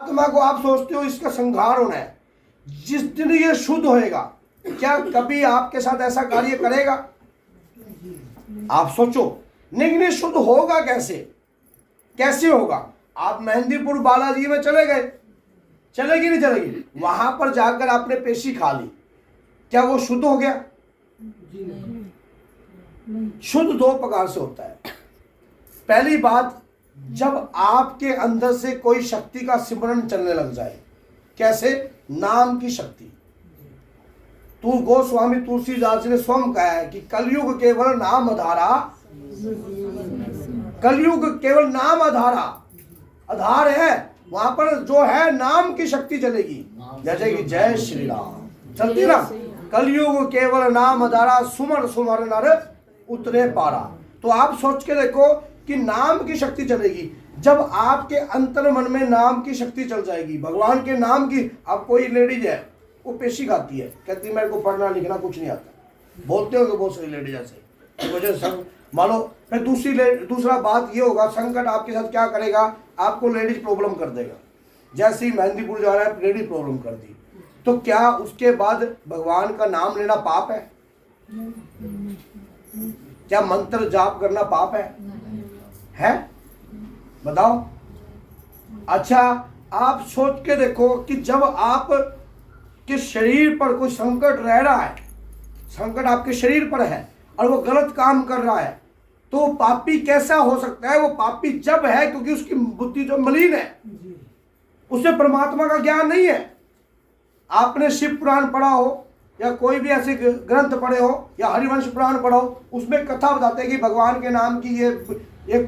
आत्मा को आप सोचते हो इसका संहार होना है, जिस दिन ये शुद्ध होएगा, क्या कभी आपके साथ ऐसा कार्य करेगा? आप सोचो। लेकिन ये शुद्ध होगा कैसे? कैसे होगा? आप मेहंदीपुर बालाजी में चले गए, चलेगी नहीं चलेगी? वहां पर जाकर आपने पेशी खा ली, क्या वो शुद्ध हो गया? शुद्ध दो प्रकार से होता है। पहली बात, जब आपके अंदर से कोई शक्ति का सिमरन चलने लग जाए। कैसे? नाम की शक्ति। तू गोस्वामी तुलसीदास ने स्वयं कहा है कि कलयुग केवल नाम आधारा, कलयुग केवल नाम आधारा, आधार है वहां पर जो है नाम की शक्ति चलेगी। जैसे कि जय श्री राम चलती ना, कलयुग केवल नाम आधारा, सुमर सुमर नर उतरे पारा। तो आप सोच के देखो कि नाम की शक्ति चलेगी। जब आपके अंतर मन में नाम की शक्ति चल जाएगी, भगवान के नाम की। अब कोई लेडीज है, वो पेशी खाती है, कहती मेरे को पढ़ना लिखना कुछ नहीं आता, बोलते हो कि बहुत सारी लेडीज ऐसे वजह मान लो। फिर दूसरा बात ये होगा, संकट आपके साथ क्या करेगा, आपको लेडीज प्रॉब्लम कर देगा। जैसे ही मेहंदीपुर जा रहा है, लेडीज प्रॉब्लम कर दी, तो क्या उसके बाद भगवान का नाम लेना पाप है? क्या मंत्र जाप करना पाप है? बताओ। अच्छा, आप सोच के देखो कि जब आप के शरीर पर कोई संकट रह रहा है, संकट आपके शरीर पर है और वो गलत काम कर रहा है, तो पापी कैसा हो सकता है? वो पापी जब है क्योंकि उसकी बुद्धि जो मलिन है, उसे परमात्मा का ज्ञान नहीं है। आपने शिव पुराण पढ़ा हो या कोई भी ऐसे ग्रंथ पढ़े हो या हरिवंश पुराण पढ़ा हो, उसमें कथा बताते हैं कि भगवान के नाम की ये एक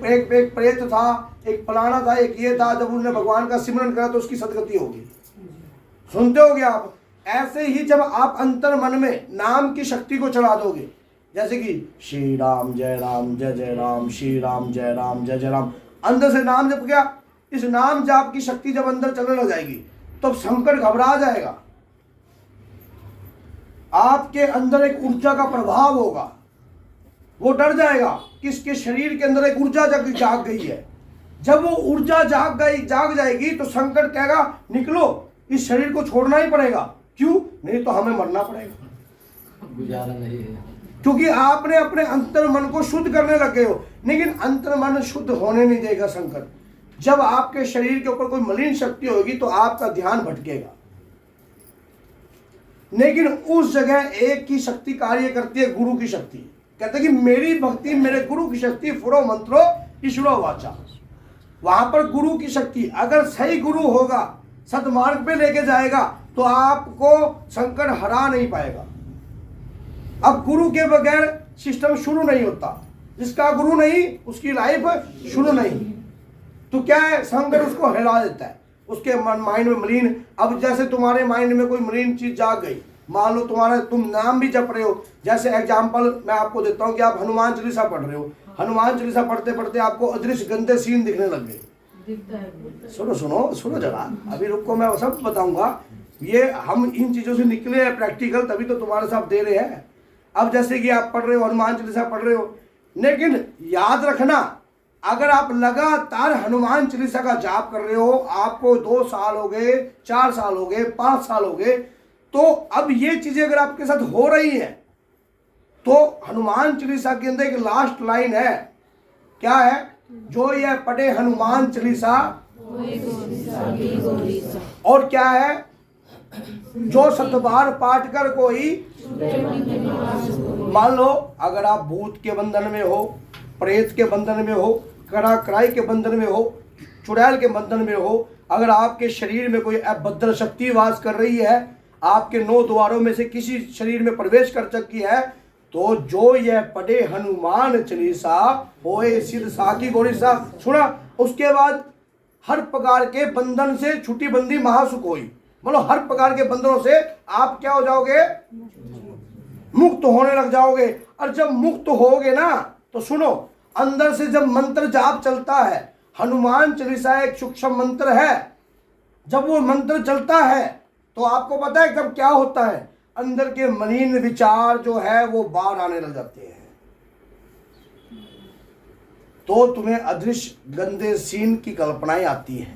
प्रेत था, एक फलाना था, एक ये था, जब उन्होंने भगवान का सिमरन करा तो उसकी सदगति होगी। सुनते होगे आप। ऐसे ही जब आप अंतर मन में नाम की शक्ति को चला दोगे, जैसे कि श्री राम जय जय राम, श्री राम जय जय राम, अंदर से नाम जप गया, इस नाम जाप की शक्ति जब अंदर चलने लग जाएगी तो संकट घबरा जाएगा। आपके अंदर एक ऊर्जा का प्रभाव होगा, वो डर जाएगा कि इसके शरीर के अंदर एक ऊर्जा जाग गई है। जब वो ऊर्जा जाग जाएगी तो संकट कहेगा निकलो, इस शरीर को छोड़ना ही पड़ेगा। क्यों? नहीं तो हमें मरना पड़ेगा, गुजारा नहीं है। क्योंकि आपने अपने अंतर मन को शुद्ध करने लगे हो, लेकिन अंतर मन शुद्ध होने नहीं देगा संकट। जब आपके शरीर के ऊपर कोई मलिन शक्ति होगी तो आपका ध्यान भटकेगा, लेकिन उस जगह एक की शक्ति कार्य करती है, गुरु की शक्ति। कहते हैं कि मेरी भक्ति मेरे गुरु की शक्ति, फुरो मंत्रो ईश्वरो वाचा। वहां पर गुरु की शक्ति, अगर सही गुरु होगा, सदमार्ग पे लेके जाएगा, तो आपको संकट हरा नहीं पाएगा। अब गुरु के बगैर सिस्टम शुरू नहीं होता, जिसका गुरु नहीं उसकी लाइफ शुरू नहीं। तो क्या है, संकट उसको हिला देता है, उसके माइंड में मलिन। अब जैसे तुम्हारे माइंड में कोई मलिन चीज जाग गई, मान लो तुम नाम भी जप रहे हो। जैसे एग्जाम्पल मैं आपको देता हूँ कि आप हनुमान चालीसा पढ़ रहे हो, हनुमान चालीसा पढ़ते पढ़ते आपको अदृश्य गंदे सीन दिखने लग गए। सुनो जरा, अभी रुको, मैं सब बताऊंगा। ये हम इन चीजों से निकले हैं प्रैक्टिकल, तभी तो तुम्हारे साथ दे रहे हैं। अब जैसे कि आप पढ़ रहे हो, हनुमान चालीसा पढ़ रहे हो, लेकिन याद रखना, अगर आप लगातार हनुमान चालीसा का जाप कर रहे हो, आपको 2 साल हो गए, 4 साल हो गए, 5 साल हो गए, तो अब ये चीजें अगर आपके साथ हो रही हैं, तो हनुमान चालीसा के अंदर एक लास्ट लाइन है, क्या है? जो यह पढ़े हनुमान चालीसा, और क्या है? जो 7 बार पाठ कर कोई। मान लो अगर आप भूत के बंधन में हो, प्रेत के बंधन में हो, कड़ाई के बंधन में हो, चुड़ैल के बंधन में हो, अगर आपके शरीर में कोई अभद्र शक्ति वास कर रही है, आपके 9 द्वारों में से किसी शरीर में प्रवेश कर चुकी है, तो जो यह पढ़े हनुमान चालीसा होए सिद्ध साकी गौरी सा। सुना? उसके बाद हर प्रकार के बंधन से छुट्टी बंदी महासुख होई। मतलब हर प्रकार के बंधनों से आप क्या हो जाओगे? मुक्त होने लग जाओगे। और जब मुक्त होगे ना, तो सुनो, अंदर से जब मंत्र जाप चलता है, हनुमान चालीसा एक सूक्ष्म मंत्र है, जब वो मंत्र चलता है तो आपको पता है तब क्या होता है? अंदर के मलिन विचार जो है वो बाहर आने लग जाते हैं। तो तुम्हें अदृश्य गंदे सीन की कल्पनाएं आती हैं।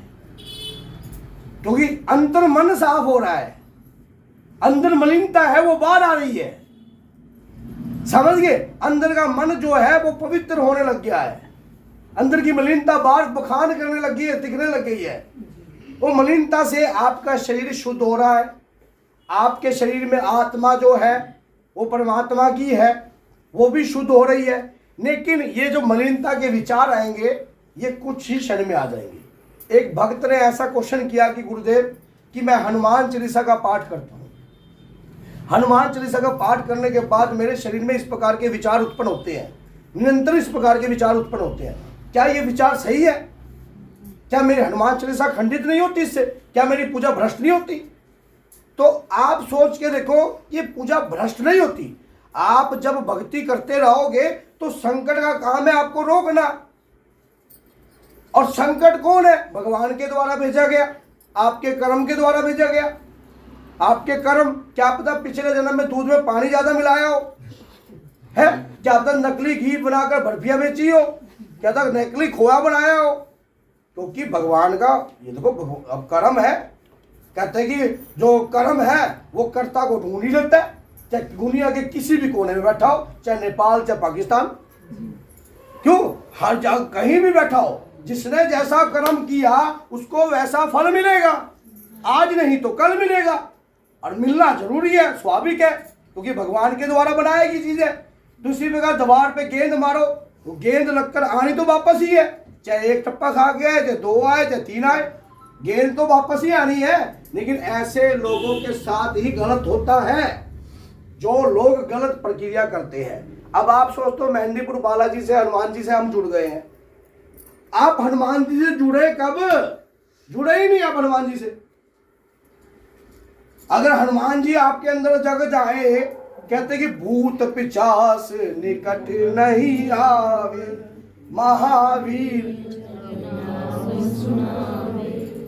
क्योंकि अंतर मन साफ हो रहा है, अंदर मलिनता है वो बाहर आ रही है, समझ गए। अंदर का मन जो है वो पवित्र होने लग गया है, अंदर की मलिनता बाहर बखान करने लग गई है, दिखने लग गई है। वो मलिनता से आपका शरीर शुद्ध हो रहा है, आपके शरीर में आत्मा जो है वो परमात्मा की है, वो भी शुद्ध हो रही है। लेकिन ये जो मलिनता के विचार आएंगे ये कुछ ही क्षण में आ जाएंगे। एक भक्त ने ऐसा क्वेश्चन किया कि गुरुदेव कि मैं हनुमान चालीसा का पाठ करता हूँ, हनुमान चालीसा का पाठ करने के बाद मेरे शरीर में इस प्रकार के विचार उत्पन्न होते हैं, निरंतर इस प्रकार के विचार उत्पन्न होते हैं, क्या ये विचार सही है? क्या मेरी हनुमान चालीसा खंडित नहीं होती इससे? क्या मेरी पूजा भ्रष्ट नहीं होती? तो आप सोच के देखो, ये पूजा भ्रष्ट नहीं होती। आप जब भक्ति करते रहोगे तो संकट का काम है आपको रोकना, और संकट कौन है? भगवान के द्वारा भेजा गया, आपके कर्म के द्वारा भेजा गया। आपके कर्म, क्या पता पिछले जन्म में दूध में पानी ज्यादा मिलाया हो, है क्या पता नकली घी बनाकर बर्फिया बेची हो, क्या पता नकली खोया बनाया हो, क्योंकि भगवान का ये देखो अब कर्म है। कहते हैं कि जो कर्म है वो कर्ता को ढूंढ ही लेता है, चाहे दुनिया के किसी भी कोने में बैठा हो, चाहे नेपाल चाहे पाकिस्तान, क्यों हर जगह कहीं भी बैठा हो, जिसने जैसा कर्म किया उसको वैसा फल मिलेगा, आज नहीं तो कल मिलेगा, और मिलना जरूरी है, स्वाभाविक है, क्योंकि भगवान के द्वारा बनाया गई चीज है। दूसरी प्रकार दीवार पे गेंद मारो तो गेंद लगकर आनी तो वापस ही है, चाहे एक टप्पा खा के आए, चाहे दो आए, चाहे तीन आए, गेंद तो वापस ही आनी है। लेकिन ऐसे लोगों के साथ ही गलत होता है, जो लोग गलत प्रक्रिया करते हैं। अब आप सोचते हो मेहंदीपुर बालाजी से, हनुमान जी से हम जुड़ गए हैं। आप हनुमान जी से जुड़े कब? जुड़े ही नहीं आप हनुमान जी से। अगर हनुमान जी आपके अंदर जग जाए, कहते कि भूत पिशाच निकट नहीं आवे, महावीर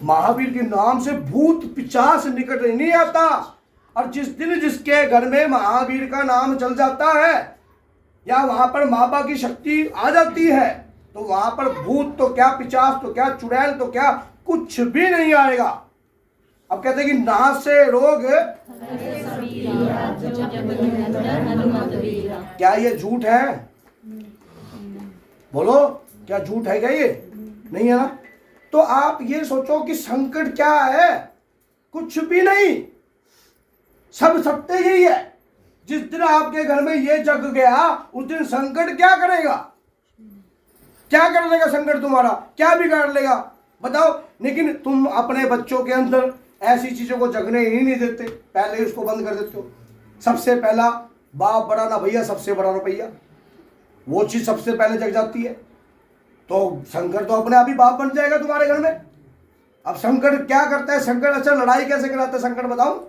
महावीर के नाम से भूत पिशाच निकट नहीं आता। और जिस दिन जिसके घर में महावीर का नाम चल जाता है, या वहां पर माँ की शक्ति आ जाती है, तो वहां पर भूत तो क्या, पिशाच तो क्या, चुड़ैल तो क्या, कुछ भी नहीं आएगा। अब कहते हैं कि नाश से रोग, क्या ये झूठ है? बोलो, क्या झूठ है? क्या ये नहीं है ना? तो आप ये सोचो कि संकट क्या है? कुछ भी नहीं, सब सत्य यही है। जिस दिन आपके घर में ये जग गया, उस दिन संकट क्या करेगा? क्या कर लेगा संकट तुम्हारा? क्या बिगाड़ लेगा बताओ? लेकिन तुम अपने बच्चों के अंदर ऐसी चीजों को जगने ही नहीं देते, पहले ही उसको बंद कर देते हो। सबसे पहला बाप बड़ा ना भैया, सबसे बड़ा रुपया, वो चीज सबसे पहले जग जाती है, तो संकट तो अपने आप ही बाप बन जाएगा तुम्हारे घर में। अब संकट क्या करता है? संकट अच्छा लड़ाई कैसे कराता है संकट बताओ?